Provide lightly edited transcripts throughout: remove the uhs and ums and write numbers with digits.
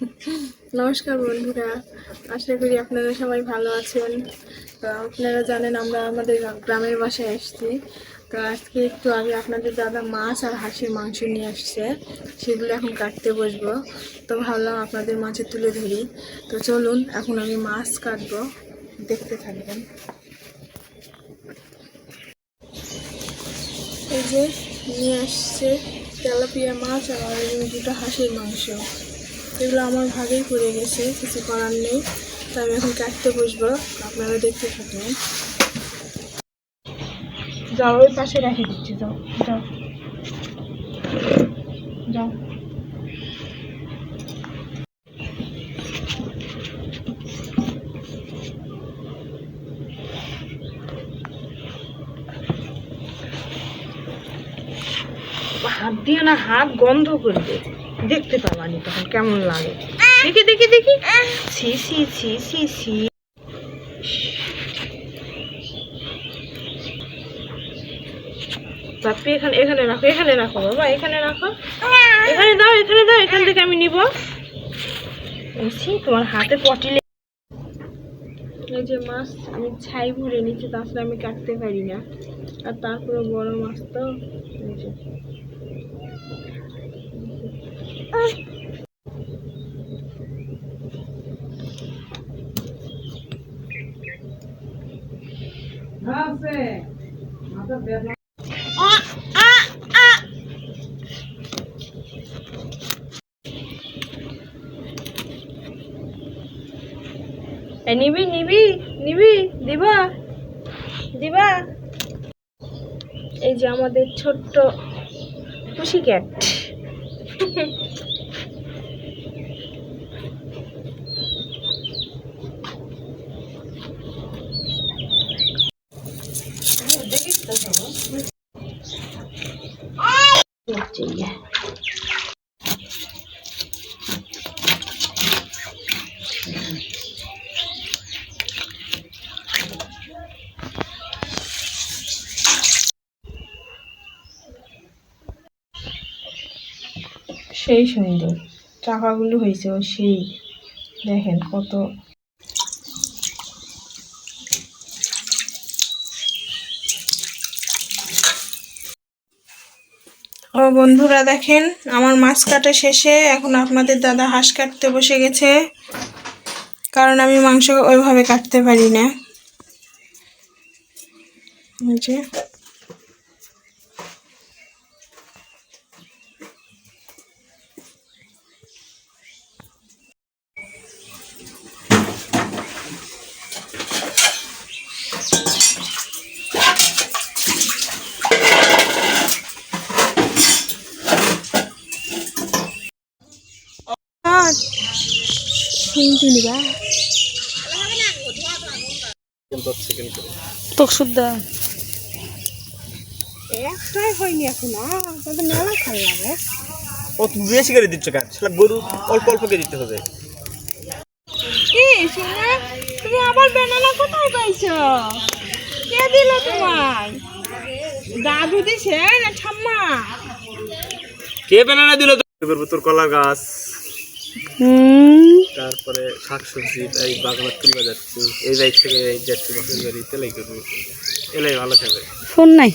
নমস্কার বন্ধুরা, আশা করি আপনারা সবাই ভালো আছেন। তো আপনারা জানেন আমরা আমাদের গ্রামের বাসায় এসেছি। তো আজকে একটু আগে আপনাদের দাদা মাছ আর হাঁসের মাংস নিয়ে আসছে, সেগুলো এখন কাটতে বসবো। তো ভাবলাম আপনাদের মাঝে তুলে ধরি। তো চলুন, এখন আমি মাছ কাটবো, দেখতে থাকবেন। এই যে নিয়ে আসছে তেলাপিয়া মাছ আর দুটো হাঁসের মাংস। এগুলো আমার ভাগেই পড়ে গেছে, কিছু করার নেই। তো আমি এখন কাটতে বসবো, আপনারা দেখতে থাকুন। যাও, ওই পাশে রেখে দিচ্ছি, যাও যাও যাও। হাত দিয়ে না, হাত গন্ধ করবে, দেখতে পাবানি তখন কেমন লাগে। দেখি দেখি দেখি, ছি ছি ছি ছি ছি। বাপি এখানে এখানে রাখো, এখানে রাখো বাবা, এখানে রাখো, এখানে দাও, এখানে দাও, এখান থেকে আমি নিব। তোমার হাতে পটিলে। এই যে মাছ আমি ছাই ভরে নিচ্ছি, তাছাড়া আমি কাটতে পারি না। আর তারপরে বড় মাছ তো নিবি নিবি নিবি, দিবা দিবা। এই যে আমাদের ছোট্ট পুষি ক্যাট। সেই সুন্দর চাকাগুলো হয়েছে, ও সেই দেখেন কত। ও বন্ধুরা দেখেন, আমার মাছ কাটা শেষে। এখন আপনাদের দাদা হাঁস কাটতে বসে গেছে, কারণ আমি মাংস ওইভাবে কাটতে পারি না। একটাই হয়নি এখন, মেলা ভাল লাগে। ও তুমি বেশি করে দিচ্ছ কেন? গরু অল্প অল্প করে দিতে হবে। কি শুনে তুমি আবার বেনানা কোথায় পাইছো? কে দিল তোমার? দাদু দিছে না ঠাম্মা? কে বেনানা দিল? তোর কলা গাছ, তারপরে শাকসবজি, এই বাগানের তুলে যাচ্ছি, এই বাইক থেকে যাচ্ছি বাসের গাড়ি, তেলাই করবো, এলাই ভালো খাবে। ফোন নাই,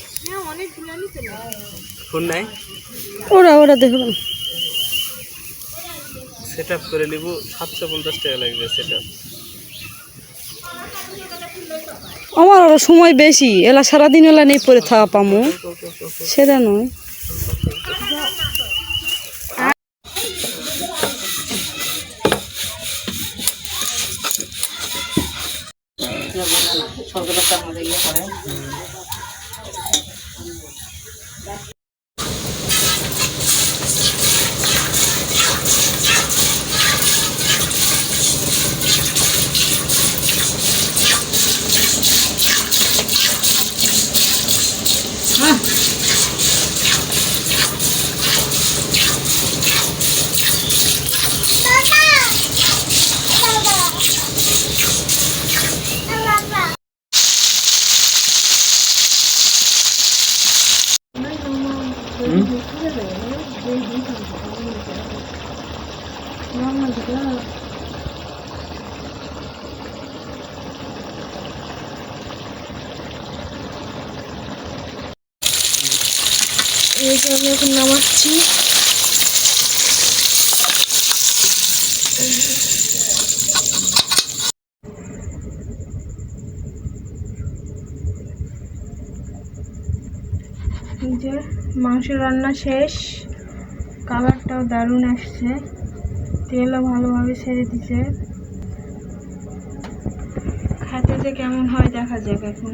ফোন নাই, ওরা ওরা দেখবেন। সেট আপ করে নিব, 750 টাকা লাগবে সেট আপ। আমার আরো সময় বেশি, এলা সারাদিন এলা নেই পরে থাকা পামো, সেটা নয়। এই যে আমি এখন নামাচ্ছি। এই যে মাংস রান্না শেষ, কালারটাও দারুণ আসছে, তেলও ভালোভাবে ছেড়ে দিছে। খেতে যে কেমন হয় দেখা যাক এখন।